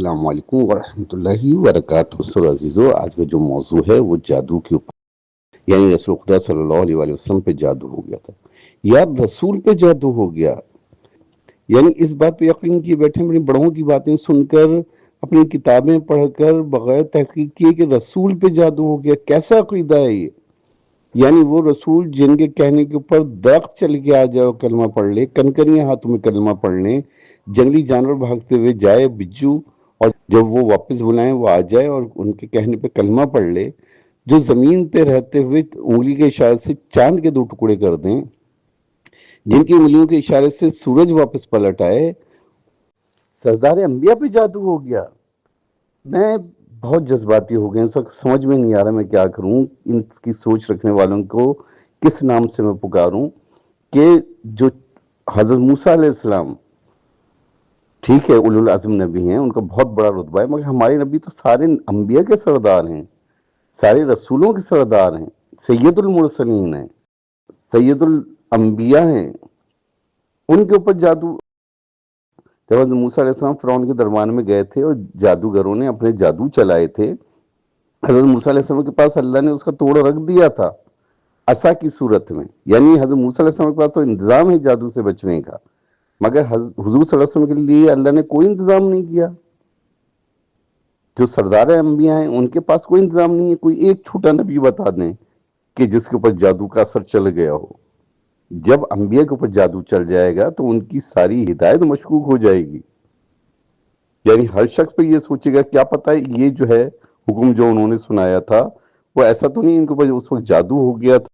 السلام علیکم ورحمۃ اللہ وبرکاتہ. سر عزیزو، آج کا جو موضوع ہے وہ جادو کے اوپر، یعنی رسول خدا صلی اللہ علیہ وآلہ وسلم پہ جادو ہو گیا تھا. یا رسول پہ جادو ہو گیا، یعنی اس بات پہ یقین کیے بیٹھے اپنے بڑوں کی باتیں سن کر، اپنی کتابیں پڑھ کر، بغیر تحقیق کیے کہ رسول پہ جادو ہو گیا. کیسا عقیدہ ہے یہ؟ یعنی وہ رسول جن کے کہنے کے اوپر درخت چل کے آ جائے اور کلمہ پڑھ لے، کنکریاں ہاتھوں میں کلمہ پڑھ لیں، جنگلی جانور بھاگتے ہوئے جائے، بجو، اور جب وہ واپس بلائیں وہ آ جائے اور ان کے کہنے پہ کلمہ پڑھ لے، جو زمین پہ رہتے ہوئے انگلی کے اشارے سے چاند کے 2 ٹکڑے کر دیں، جن کی انگلیوں کے اشارے سے سورج واپس پلٹ آئے. سردار انبیاء پہ جادو ہو گیا. میں بہت جذباتی ہو گئے، اس وقت سمجھ میں نہیں آ رہا میں کیا کروں. ان کی سوچ رکھنے والوں کو کس نام سے میں پکاروں کہ جو حضرت موسیٰ علیہ السلام، ٹھیک ہے اولو العزم نبی ہیں، ان کا بہت بڑا رتبہ ہے، مگر ہمارے نبی تو سارے انبیاء کے سردار ہیں، سارے رسولوں کے سردار ہیں، سید المرسلین ہیں، سید الانبیاء ہیں. ان کے اوپر جادو؟ جب حضرت موسیٰ علیہ السلام فرعون کے دربار میں گئے تھے اور جادوگروں نے اپنے جادو چلائے تھے، حضرت موسیٰ علیہ السلام کے پاس اللہ نے اس کا توڑ رکھ دیا تھا عصا کی صورت میں. یعنی حضرت موسیٰ علیہ السلام کے پاس تو انتظام ہے جادو سے بچنے کا، مگر حضور صلی اللہ علیہ وسلم کے لیے اللہ نے کوئی انتظام نہیں کیا. جو سردار انبیاء ہیں ان کے پاس کوئی انتظام نہیں ہے. کوئی ایک چھوٹا نبی بتا دیں کہ جس کے اوپر جادو کا اثر چل گیا ہو. جب انبیاء کے اوپر جادو چل جائے گا تو ان کی ساری ہدایت مشکوک ہو جائے گی. یعنی ہر شخص پہ یہ سوچے گا کیا پتہ یہ جو ہے حکم جو انہوں نے سنایا تھا وہ ایسا تو نہیں ان کے اوپر اس وقت جادو ہو گیا تھا،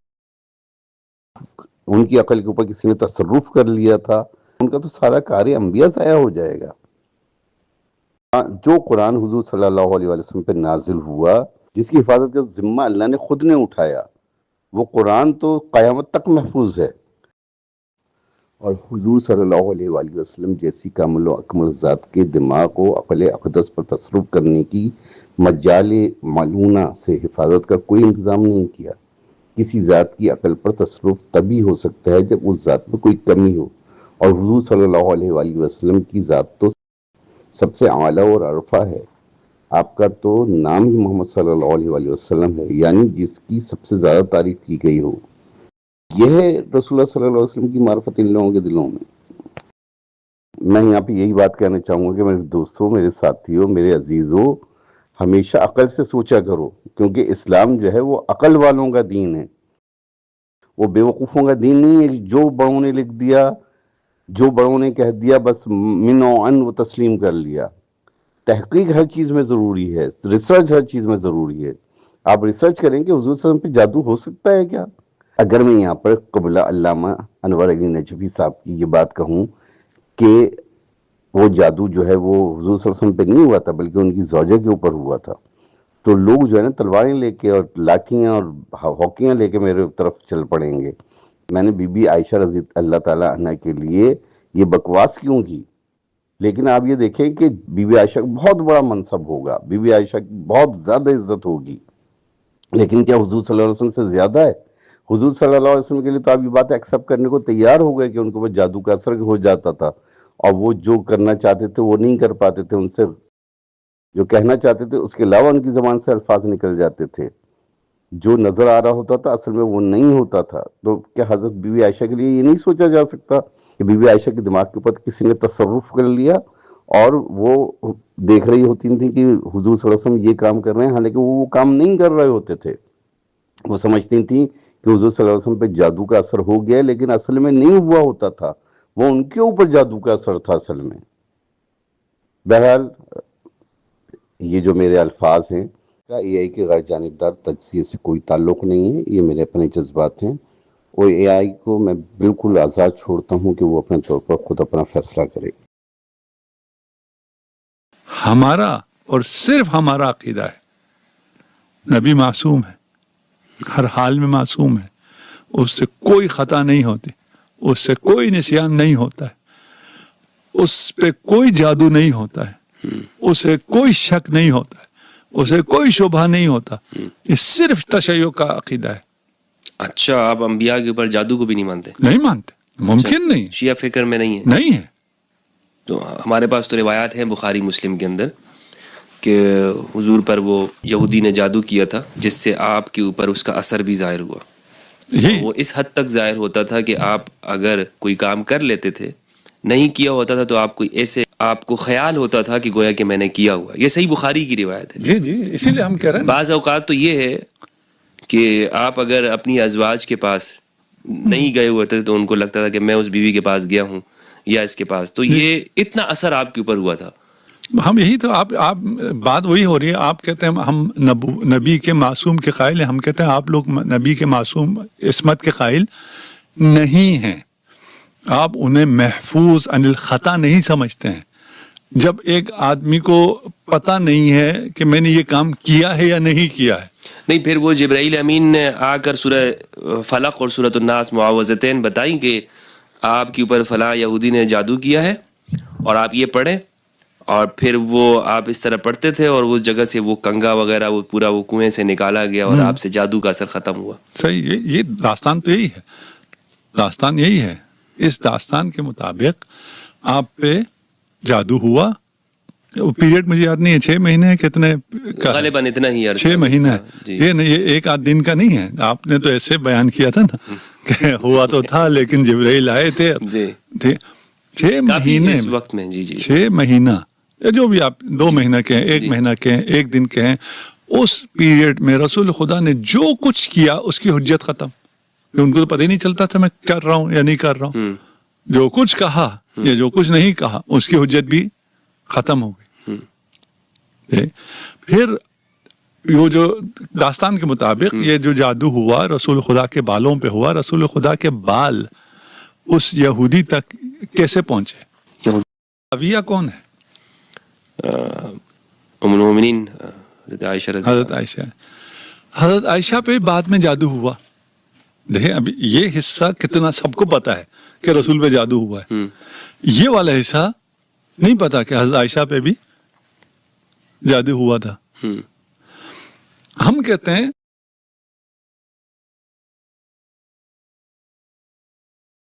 ان کی عقل کے اوپر کسی نے تصرف کر لیا تھا. ان کا تو سارا کار انبیاء ضائع ہو جائے گا. جو قرآن حضور صلی اللہ علیہ وسلم پہ نازل ہوا، جس کی حفاظت کا ذمہ اللہ نے خود نے اٹھایا، وہ قرآن تو قیامت تک محفوظ ہے. اور حضور صلی اللہ علیہ وآلہ وسلم جیسی کامل و اکمل ذات کے دماغ و عقل اقدس پر تصرف کرنے کی مجال معلومہ سے حفاظت کا کوئی انتظام نہیں کیا. کسی ذات کی عقل پر تصرف تبھی ہو سکتا ہے جب اس ذات میں کوئی کمی ہو، اور حضور صلی اللہ علیہ وآلہ وسلم کی ذات تو سب سے اعلیٰ اور عرفہ ہے. آپ کا تو نام ہی محمد صلی اللہ علیہ وآلہ وسلم ہے، یعنی جس کی سب سے زیادہ تعریف کی گئی ہو. یہ ہے رسول اللہ صلی اللہ علیہ وسلم کی معرفت ان لوگوں کے دلوں میں. میں یہاں پہ یہی بات کہنا چاہوں گا کہ میرے دوستوں، میرے ساتھیوں، میرے عزیزوں، ہمیشہ عقل سے سوچا کرو، کیونکہ اسلام جو ہے وہ عقل والوں کا دین ہے، وہ بے وقوفوں کا دین نہیں ہے. جو بڑوں نے لکھ دیا، جو بڑوں نے کہہ دیا، بس من و عن وہ تسلیم کر لیا. تحقیق ہر چیز میں ضروری ہے، ریسرچ ہر چیز میں ضروری ہے. آپ ریسرچ کریں کہ حضور صلی اللہ علیہ وسلم پہ جادو ہو سکتا ہے کیا؟ اگر میں یہاں پر قبلہ علامہ انور علی نجفی صاحب کی یہ بات کہوں کہ وہ جادو جو ہے وہ حضور صلی اللہ علیہ وسلم پہ نہیں ہوا تھا بلکہ ان کی زوجہ کے اوپر ہوا تھا، تو لوگ جو ہے نا تلواریں لے کے اور لاٹھیاں اور ہاکیاں لے کے میرے طرف چل پڑیں گے. میں نے بی بی عائشہ رضی اللہ تعالیٰ عنہ کے لیے یہ بکواس کیوں کی؟ لیکن آپ یہ دیکھیں کہ بی بی عائشہ کا بہت بڑا منصب ہوگا، بی بی عائشہ کی بہت زیادہ عزت ہوگی، لیکن کیا حضور صلی اللہ علیہ وسلم سے زیادہ ہے؟ حضور صلی اللہ علیہ وسلم کے لیے تو آپ یہ بات ایکسیپٹ کرنے کو تیار ہو گئے کہ ان کے اوپر جادو کا اثر ہو جاتا تھا، اور وہ جو کرنا چاہتے تھے وہ نہیں کر پاتے تھے، ان سے جو کہنا چاہتے تھے اس کے علاوہ ان کی زبان سے الفاظ نکل جاتے تھے. جو نظر آ رہا ہوتا تھا اصل میں وہ نہیں ہوتا تھا. تو کیا حضرت بی بی عائشہ کے لیے یہ نہیں سوچا جا سکتا کہ بی بی عائشہ کے دماغ کے اوپر کسی نے تصرف کر لیا اور وہ دیکھ رہی ہوتی تھی کہ حضور صلی اللہ علیہ وسلم یہ کام کر رہے ہیں، حالانکہ وہ کام نہیں کر رہے ہوتے تھے. وہ سمجھتی تھیں کہ حضور صلی اللہ علیہ وسلم پہ جادو کا اثر ہو گیا، لیکن اصل میں نہیں ہوا ہوتا تھا، وہ ان کے اوپر جادو کا اثر تھا اصل میں. بہرحال یہ جو میرے الفاظ ہیں کا اے آئی کے غیر جانبدار تجزیے سے کوئی تعلق نہیں ہے، یہ میرے اپنے جذبات ہیں، اور اے آئی کو میں بالکل آزاد چھوڑتا ہوں کہ وہ اپنے طور پر خود اپنا فیصلہ کرے. ہمارا اور صرف ہمارا عقیدہ ہے نبی معصوم ہے، ہر حال میں معصوم ہے، اس سے کوئی خطا نہیں ہوتی، اس سے کوئی نسیان نہیں ہوتا ہے، اس پہ کوئی جادو نہیں ہوتا ہے، اسے کوئی شک نہیں ہوتا ہے، اسے کوئی شبہ نہیں ہوتا. یہ صرف تشیع کا عقیدہ ہے. اچھا، آپ انبیاء کے اوپر جادو کو بھی نہیں مانتے؟ نہیں مانتے، ممکن نہیں، شیعہ فکر میں نہیں ہے؟ نہیں ہے. تو ہمارے پاس تو روایات ہیں بخاری مسلم کے اندر کہ حضور پر وہ یہودی نے جادو کیا تھا جس سے آپ کے اوپر اس کا اثر بھی ظاہر ہوا. یہی وہ اس حد تک ظاہر ہوتا تھا کہ آپ اگر کوئی کام کر لیتے تھے, نہیں کیا ہوتا تھا تو آپ کو خیال ہوتا تھا کہ گویا کہ میں نے کیا ہوا. یہ صحیح بخاری کی روایت ہے. جی جی اسی لیے ہم کہہ رہے ہیں بعض اوقات تو یہ ہے کہ آپ اگر اپنی ازواج کے پاس نہیں گئے ہوئے تھے تو ان کو لگتا تھا کہ میں اس بیوی کے پاس گیا ہوں یا اس کے پاس, تو یہ اتنا اثر آپ کے اوپر ہوا تھا. ہم یہی تو آپ بات وہی ہو رہی ہے. آپ کہتے ہیں ہم نبی کے معصوم کے قائل ہیں, ہم کہتے ہیں آپ لوگ نبی کے معصوم عصمت کے قائل نہیں ہیں. آپ انہیں محفوظ عن الخطا نہیں سمجھتے ہیں. جب ایک آدمی کو پتہ نہیں ہے کہ میں نے یہ کام کیا ہے یا نہیں کیا ہے, نہیں, پھر وہ جبرائیل امین نے آ کر سورہ فلق اور سورۃ الناس معاوضتین بتائیں کہ آپ کے اوپر فلاں یہودی نے جادو کیا ہے اور آپ یہ پڑھیں, اور پھر وہ آپ اس طرح پڑھتے تھے اور اس جگہ سے وہ کنگا وغیرہ وہ پورا وہ کنویں سے نکالا گیا اور آپ سے جادو کا اثر ختم ہوا. صحیح, یہ داستان تو یہی ہے. داستان یہی ہے. اس داستان کے مطابق آپ پہ جادو ہوا. پیریڈ مجھے یاد نہیں ہے, 6 مہینے کتنے کا, غالباً اتنا ہی عرصہ 6 مہینے ہے. جی. یہ نہیں, یہ ایک آدھ دن کا نہیں ہے. آپ نے تو ایسے بیان کیا تھا نا کہ ہوا تو تھا لیکن جبرائیل آئے تھے. جی 6 مہینے اس وقت میں. جی جی 6 مہینہ, جو بھی آپ 2 مہینہ کہیں, 1 مہینہ کہیں, 1 دن کہیں, اس پیریڈ میں رسول خدا نے جو کچھ کیا اس کی حجت ختم. ان کو تو پتہ ہی نہیں چلتا تھا میں کر رہا ہوں یا نہیں کر رہا ہوں. جو کچھ کہا یا جو کچھ نہیں کہا اس کی حجت بھی ختم ہو گئی. پھر وہ جو داستان کے مطابق یہ جو جادو ہوا رسول خدا کے بالوں پہ ہوا. رسول خدا کے بال اس یہودی تک کیسے پہنچے؟ معاویہ کون ہے؟ ام المومنین حضرت عائشہ رضی اللہ حضرت عائشہ. حضرت عائشہ پہ بعد میں جادو ہوا. دیکھیں ابھی یہ حصہ کتنا سب کو پتا ہے کہ رسول پہ جادو ہوا ہے. یہ والا حصہ نہیں پتا کہ حضرت عائشہ پہ بھی جادو ہوا تھا. ہم کہتے ہیں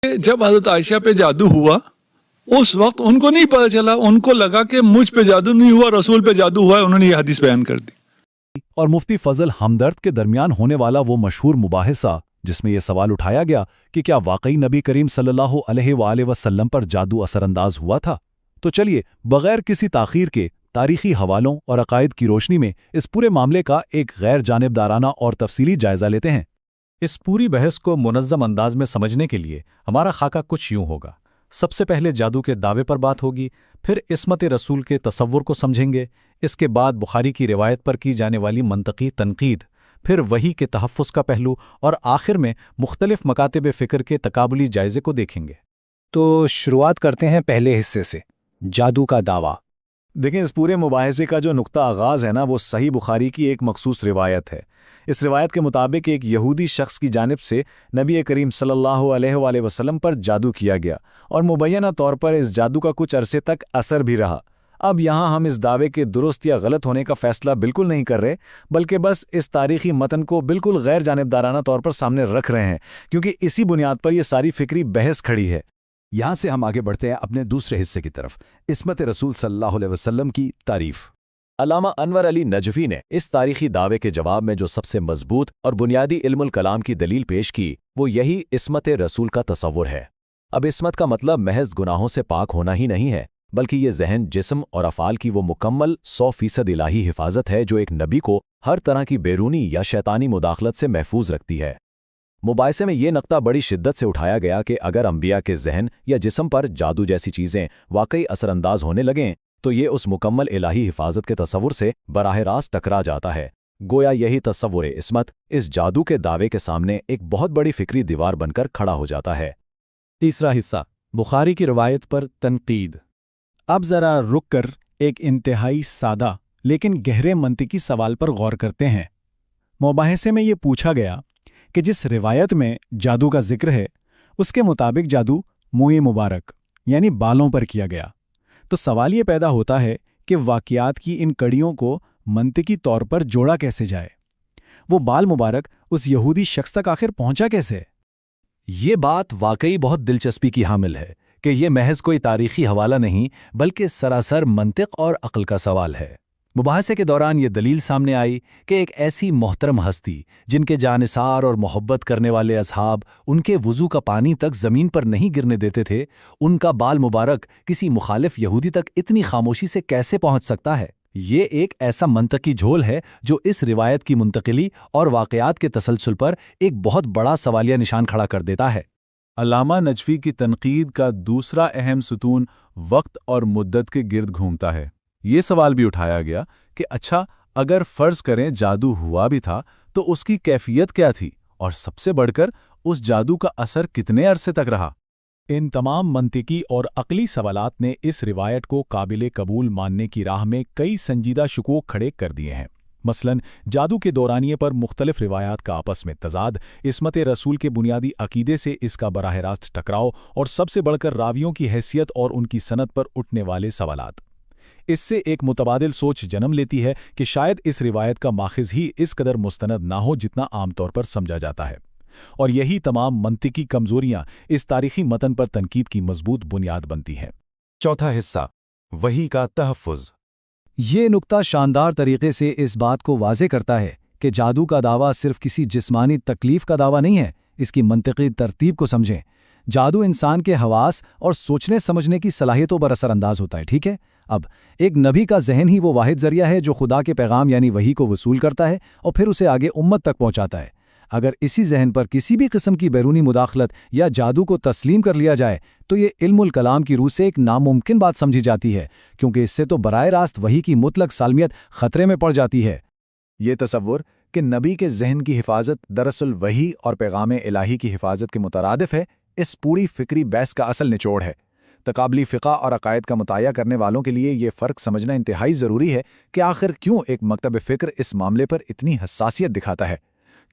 کہ جب حضرت عائشہ پہ جادو ہوا اس وقت ان کو نہیں پتا چلا, ان کو لگا کہ مجھ پہ جادو نہیں ہوا, رسول پہ جادو ہوا ہے. انہوں نے یہ حدیث بیان کر دی. اور مفتی فضل ہمدرد کے درمیان ہونے والا وہ مشہور مباحثہ جس میں یہ سوال اٹھایا گیا کہ کیا واقعی نبی کریم صلی اللہ علیہ وآلہ وسلم پر جادو اثر انداز ہوا تھا؟ تو چلیے بغیر کسی تاخیر کے تاریخی حوالوں اور عقائد کی روشنی میں اس پورے معاملے کا ایک غیر جانبدارانہ اور تفصیلی جائزہ لیتے ہیں. اس پوری بحث کو منظم انداز میں سمجھنے کے لیے ہمارا خاکہ کچھ یوں ہوگا. سب سے پہلے جادو کے دعوے پر بات ہوگی, پھر عصمت رسول کے تصور کو سمجھیں گے, اس کے بعد بخاری کی روایت پر کی جانے والی منطقی تنقید, پھر وحی کے تحفظ کا پہلو, اور آخر میں مختلف مکاتب فکر کے تقابلی جائزے کو دیکھیں گے. تو شروعات کرتے ہیں پہلے حصے سے, جادو کا دعویٰ. دیکھیں اس پورے مباحثے کا جو نقطہ آغاز ہے نا وہ صحیح بخاری کی ایک مخصوص روایت ہے. اس روایت کے مطابق ایک یہودی شخص کی جانب سے نبی کریم صلی اللہ علیہ وآلہ وسلم پر جادو کیا گیا اور مبینہ طور پر اس جادو کا کچھ عرصے تک اثر بھی رہا. اب یہاں ہم اس دعوے کے درست یا غلط ہونے کا فیصلہ بالکل نہیں کر رہے, بلکہ بس اس تاریخی متن کو بالکل غیر جانبدارانہ طور پر سامنے رکھ رہے ہیں, کیونکہ اسی بنیاد پر یہ ساری فکری بحث کھڑی ہے. یہاں سے ہم آگے بڑھتے ہیں اپنے دوسرے حصے کی طرف, عصمت رسول صلی اللہ علیہ وسلم کی تعریف. علامہ انور علی نجفی نے اس تاریخی دعوے کے جواب میں جو سب سے مضبوط اور بنیادی علم الکلام کی دلیل پیش کی وہ یہی عصمت رسول کا تصور ہے. اب عصمت کا مطلب محض گناہوں سے پاک ہونا ہی نہیں ہے, بلکہ یہ ذہن, جسم اور افعال کی وہ مکمل 100% الہی حفاظت ہے جو ایک نبی کو ہر طرح کی بیرونی یا شیطانی مداخلت سے محفوظ رکھتی ہے. مباحثے میں یہ نقطہ بڑی شدت سے اٹھایا گیا کہ اگر انبیاء کے ذہن یا جسم پر جادو جیسی چیزیں واقعی اثر انداز ہونے لگیں تو یہ اس مکمل الہی حفاظت کے تصور سے براہ راست ٹکرا جاتا ہے. گویا یہی تصور عصمت اس جادو کے دعوے کے سامنے ایک بہت بڑی فکری دیوار بن کر کھڑا ہو جاتا ہے. تیسرا حصہ, بخاری کی روایت پر تنقید. اب ذرا رک کر ایک انتہائی سادہ لیکن گہرے منطقی سوال پر غور کرتے ہیں. مباحثے میں یہ پوچھا گیا کہ جس روایت میں جادو کا ذکر ہے اس کے مطابق جادو منہ مبارک یعنی بالوں پر کیا گیا. تو سوال یہ پیدا ہوتا ہے کہ واقعات کی ان کڑیوں کو منطقی طور پر جوڑا کیسے جائے؟ وہ بال مبارک اس یہودی شخص تک آخر پہنچا کیسے؟ یہ بات واقعی بہت دلچسپی کی حامل ہے کہ یہ محض کوئی تاریخی حوالہ نہیں بلکہ سراسر منطق اور عقل کا سوال ہے. مباحثے کے دوران یہ دلیل سامنے آئی کہ ایک ایسی محترم ہستی جن کے جانثار اور محبت کرنے والے اصحاب ان کے وضو کا پانی تک زمین پر نہیں گرنے دیتے تھے، ان کا بال مبارک کسی مخالف یہودی تک اتنی خاموشی سے کیسے پہنچ سکتا ہے؟ یہ ایک ایسا منطقی جھول ہے جو اس روایت کی منتقلی اور واقعات کے تسلسل پر ایک بہت بڑا سوالیہ نشان کھڑا کر دیتا ہے۔ علامہ نجفی کی تنقید کا دوسرا اہم ستون وقت اور مدت کے گرد گھومتا ہے۔ یہ سوال بھی اٹھایا گیا کہ اچھا، اگر فرض کریں جادو ہوا بھی تھا تو اس کی کیفیت کیا تھی، اور سب سے بڑھ کر اس جادو کا اثر کتنے عرصے تک رہا؟ ان تمام منطقی اور عقلی سوالات نے اس روایت کو قابل قبول ماننے کی راہ میں کئی سنجیدہ شکوک کھڑے کر دیے ہیں۔ مثلاً جادو کے دورانیے پر مختلف روایات کا آپس میں تضاد، عصمت رسول کے بنیادی عقیدے سے اس کا براہ راست ٹکراؤ، اور سب سے بڑھ کر راویوں کی حیثیت اور ان کی سند پر اٹھنے والے سوالات۔ اس سے ایک متبادل سوچ جنم لیتی ہے کہ شاید اس روایت کا ماخذ ہی اس قدر مستند نہ ہو جتنا عام طور پر سمجھا جاتا ہے، اور یہی تمام منطقی کمزوریاں اس تاریخی متن پر تنقید کی مضبوط بنیاد بنتی ہیں۔ چوتھا حصہ، وحی کا تحفظ۔ یہ نکتہ شاندار طریقے سے اس بات کو واضح کرتا ہے کہ جادو کا دعویٰ صرف کسی جسمانی تکلیف کا دعویٰ نہیں ہے، اس کی منطقی ترتیب کو سمجھیں۔ جادو انسان کے حواس اور سوچنے سمجھنے کی صلاحیتوں پر اثر انداز ہوتا ہے، ٹھیک ہے؟ اب ایک نبی کا ذہن ہی وہ واحد ذریعہ ہے جو خدا کے پیغام یعنی وحی کو وصول کرتا ہے اور پھر اسے آگے امت تک پہنچاتا ہے۔ اگر اسی ذہن پر کسی بھی قسم کی بیرونی مداخلت یا جادو کو تسلیم کر لیا جائے تو یہ علم الکلام کی روح سے ایک ناممکن بات سمجھی جاتی ہے، کیونکہ اس سے تو براہ راست وحی کی مطلق سالمیت خطرے میں پڑ جاتی ہے۔ یہ تصور کہ نبی کے ذہن کی حفاظت دراصل وحی اور پیغام الہی کی حفاظت کے مترادف ہے، اس پوری فکری بحث کا اصل نچوڑ ہے۔ تقابلی فقہ اور عقائد کا مطالعہ کرنے والوں کے لیے یہ فرق سمجھنا انتہائی ضروری ہے کہ آخر کیوں ایک مکتب فکر اس معاملے پر اتنی حساسیت دکھاتا ہے،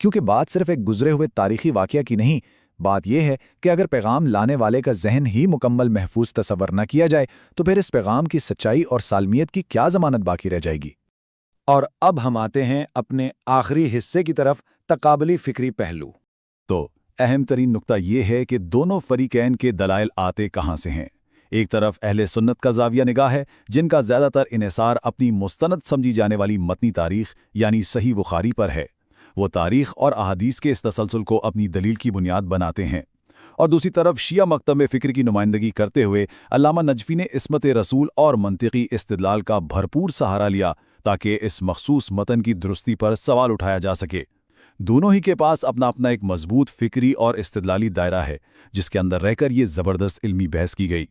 کیونکہ بات صرف ایک گزرے ہوئے تاریخی واقعہ کی نہیں، بات یہ ہے کہ اگر پیغام لانے والے کا ذہن ہی مکمل محفوظ تصور نہ کیا جائے تو پھر اس پیغام کی سچائی اور سالمیت کی کیا ضمانت باقی رہ جائے گی؟ اور اب ہم آتے ہیں اپنے آخری حصے کی طرف، تقابلی فکری پہلو۔ تو اہم ترین نقطہ یہ ہے کہ دونوں فریقین کے دلائل آتے کہاں سے ہیں۔ ایک طرف اہل سنت کا زاویہ نگاہ ہے جن کا زیادہ تر انحصار اپنی مستند سمجھی جانے والی متنی تاریخ یعنی صحیح بخاری پر ہے، وہ تاریخ اور احادیث کے اس تسلسل کو اپنی دلیل کی بنیاد بناتے ہیں، اور دوسری طرف شیعہ مکتب فکر کی نمائندگی کرتے ہوئے علامہ نجفی نے عصمت رسول اور منطقی استدلال کا بھرپور سہارا لیا تاکہ اس مخصوص متن کی درستی پر سوال اٹھایا جا سکے۔ دونوں ہی کے پاس اپنا اپنا ایک مضبوط فکری اور استدلالی دائرہ ہے جس کے اندر رہ کر یہ زبردست علمی بحث کی گئی۔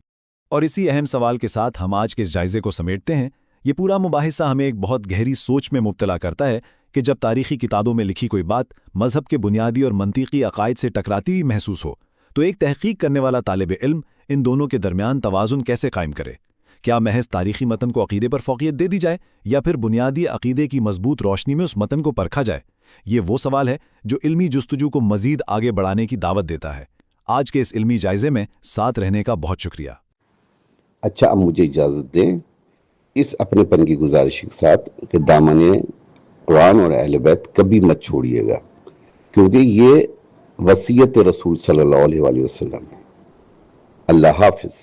اور اسی اہم سوال کے ساتھ ہم آج کے اس جائزے کو سمیٹتے ہیں۔ یہ پورا مباحثہ ہمیں ایک بہت گہری سوچ میں مبتلا کرتا ہے کہ جب تاریخی کتابوں میں لکھی کوئی بات مذہب کے بنیادی اور منطقی عقائد سے ٹکراتی ہوئی محسوس ہو تو ایک تحقیق کرنے والا طالب علم ان دونوں کے درمیان توازن کیسے قائم کرے؟ کیا محض تاریخی متن کو عقیدے پر فوقیت دے دی جائے یا پھر بنیادی عقیدے کی مضبوط روشنی میں اس متن کو پرکھا جائے؟ یہ وہ سوال ہے جو علمی جستجو کو مزید آگے بڑھانے کی دعوت دیتا ہے۔ آج کے اس علمی جائزے میں ساتھ رہنے کا بہت شکریہ۔ اچھا، اب مجھے اجازت دیں اس اپنے پن کی گزارش کے ساتھ کہ دامن قرآن اور اہل بیت کبھی مت چھوڑیے گا، کیونکہ یہ وصیت رسول صلی اللہ علیہ وسلم ہے۔ اللہ حافظ۔